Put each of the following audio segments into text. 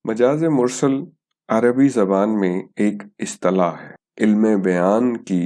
मजाज मुरसल अरबी ज़बान में एक इस्तिलाह है, इल्म बयान की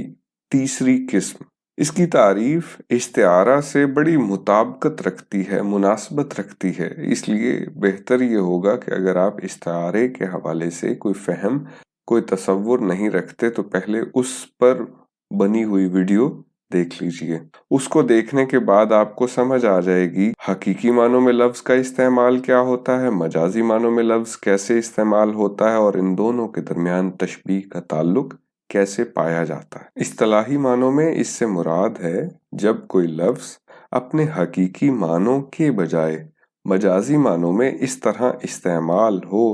तीसरी किस्म। इसकी तारीफ इस्तिआरा से बड़ी मुताबिकत रखती है, मुनासबत रखती है। इसलिए बेहतर ये होगा कि अगर आप इस्तिआरे के हवाले से कोई फ़हम, कोई तसव्वुर नहीं रखते तो पहले उस पर बनी हुई वीडियो देख लीजिए। उसको देखने के बाद आपको समझ आ जाएगी हकीकी मानों में लफ्ज़ का इस्तेमाल क्या होता है, मजाजी मानों में लफ्ज़ कैसे इस्तेमाल होता है और इन दोनों के दरमियान तशबीह का ताल्लुक कैसे पाया जाता है। इस्तिलाही मानों में इससे मुराद है जब कोई लफ्ज़ अपने हकीकी मानों के बजाय मजाजी मानों में इस तरह इस्तेमाल हो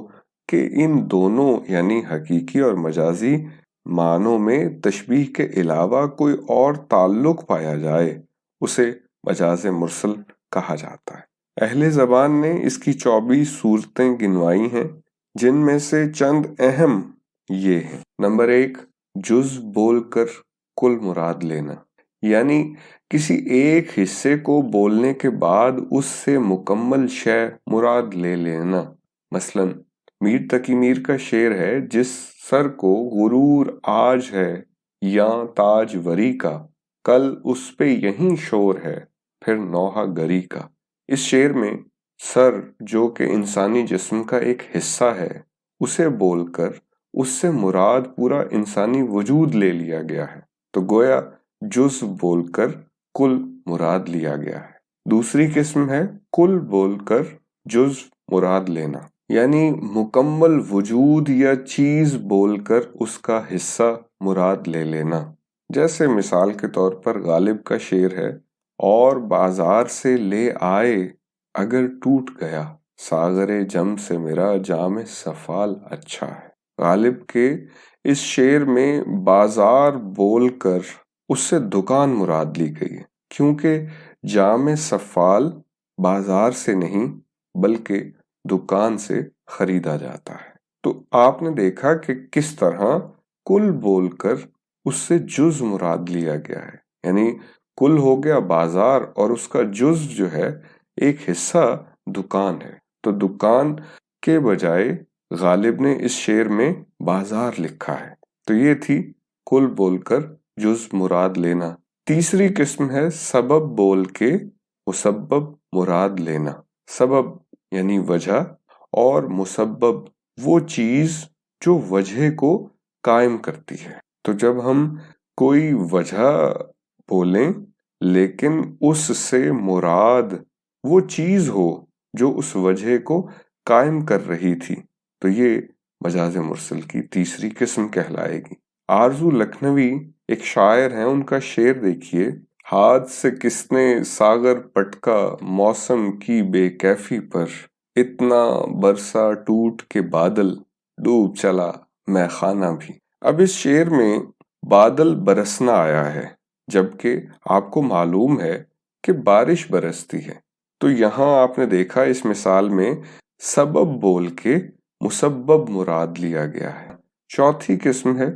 कि इन दोनों यानी हकीकी और मजाजी मानों में तशबीह के अलावा कोई और ताल्लुक पाया जाए, उसे मजाज मुरसल कहा जाता है। अहले ज़बान ने इसकी 24 सूरतें गिनवाई हैं, जिनमें से चंद अहम ये हैं। नंबर 1, जुज़ बोलकर कुल मुराद लेना, यानी किसी एक हिस्से को बोलने के बाद उससे मुकम्मल शय मुराद ले लेना। मसलन मीर तकी मीर का शेर है, जिस सर को गुरूर आज है या ताज वरी का, कल उस पे यही शोर है फिर नौहा गरी का। इस शेर में सर, जो कि इंसानी जिस्म का एक हिस्सा है, उसे बोलकर उससे मुराद पूरा इंसानी वजूद ले लिया गया है। तो गोया जुज़ बोलकर कुल मुराद लिया गया है। दूसरी किस्म है कुल बोलकर जुज़ मुराद लेना, यानी मुकम्मल वजूद या चीज बोलकर उसका हिस्सा मुराद ले लेना। जैसे मिसाल के तौर पर गालिब का शेर है, और बाजार से ले आए अगर टूट गया, सागरे जम से मेरा जाम सफाल अच्छा है। गालिब के इस शेर में बाजार बोलकर उससे दुकान मुराद ली गई है, क्योंकि जाम सफाल बाजार से नहीं बल्कि दुकान से खरीदा जाता है। तो आपने देखा कि किस तरह कुल बोलकर उससे जुज़ मुराद लिया गया है, यानी कुल हो गया बाजार और उसका जुज़ जो है एक हिस्सा दुकान है। तो दुकान के बजाय गालिब ने इस शेर में बाजार लिखा है। तो ये थी कुल बोलकर जुज़ मुराद लेना। तीसरी किस्म है सबब बोल के मुसब्बब मुराद लेना। सबब यानी वजह और मुसब्बब वो चीज जो वजह को कायम करती है। तो जब हम कोई वजह बोलें लेकिन उससे मुराद वो चीज हो जो उस वजह को कायम कर रही थी, तो ये मजाज मुरसल की तीसरी किस्म कहलाएगी। आरजू लखनवी एक शायर हैं, उनका शेर देखिए। हाथ से किसने सागर पटका मौसम की बेकैफी पर, इतना बरसा टूट के बादल डूब चला मैं खाना भी। अब इस शेर में बादल बरसना आया है, जबकि आपको मालूम है कि बारिश बरसती है। तो यहाँ आपने देखा इस मिसाल में सबब बोल के मुसब्बब मुराद लिया गया है। चौथी किस्म है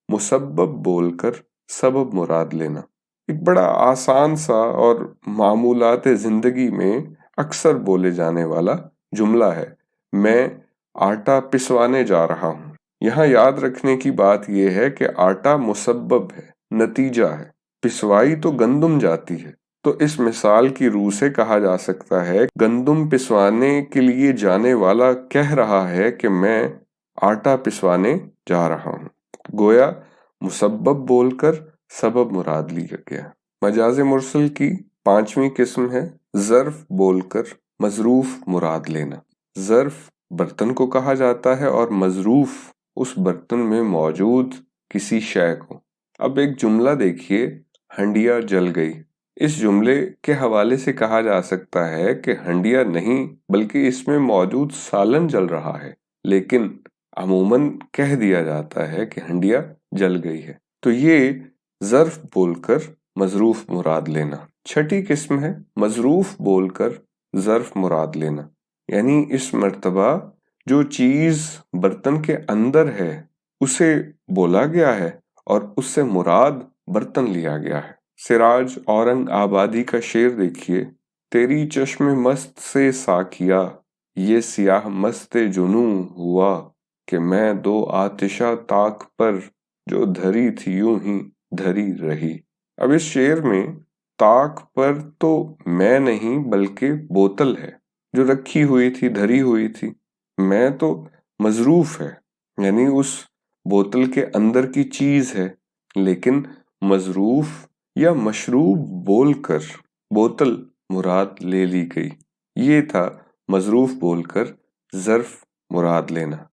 मुसब्बब बोलकर सबब मुराद लेना। एक बड़ा आसान सा और मामूलात जिंदगी में अक्सर बोले जाने वाला जुमला है, मैं आटा पिसवाने जा रहा हूँ। यहाँ याद रखने की बात यह है कि आटा मुसब्बब है, नतीजा है, पिसवाई तो गंदुम जाती है। तो इस मिसाल की रूह से कहा जा सकता है गंदुम पिसवाने के लिए जाने वाला कह रहा है कि मैं आटा पिसवाने जा रहा हूँ। गोया मुसब्बब बोलकर सबब मुराद लिया गया। मजाज मुरसल की पांचवी किस्म है ज़र्फ बोलकर मजरूफ मुराद लेना। ज़र्फ बर्तन को कहा जाता है और मजरूफ उस बर्तन में मौजूद किसी शय को। अब एक जुमला देखिए, हंडिया जल गई। इस जुमले के हवाले से कहा जा सकता है कि हंडिया नहीं बल्कि इसमें मौजूद सालन जल रहा है, लेकिन अमूमन कह दिया जाता है कि हंडिया जल गई है। तो ये ज़र्फ बोलकर मजरूफ मुराद लेना। छठी किस्म है मजरूफ बोलकर ज़र्फ मुराद लेना, यानी इस मर्तबा जो चीज बर्तन के अंदर है उसे बोला गया है और उससे मुराद बर्तन लिया गया है। सिराज औरंग आबादी का शेर देखिए, तेरी चश्मे मस्त से साकिया یہ سیاہ مست جنوں ہوا کہ میں دو آتشہ طاق پر جو دھری تھی یوں ہی دھری رہی۔ اب اس شعر میں طاق پر تو میں نہیں بلکہ بوتل ہے جو رکھی ہوئی تھی، دھری ہوئی تھی۔ میں تو مظروف ہے، یعنی اس بوتل کے اندر کی چیز ہے، لیکن مظروف یا مشروب بول کر بوتل مراد لے لی گئی۔ یہ تھا مظروف بول کر ظرف مراد لینا۔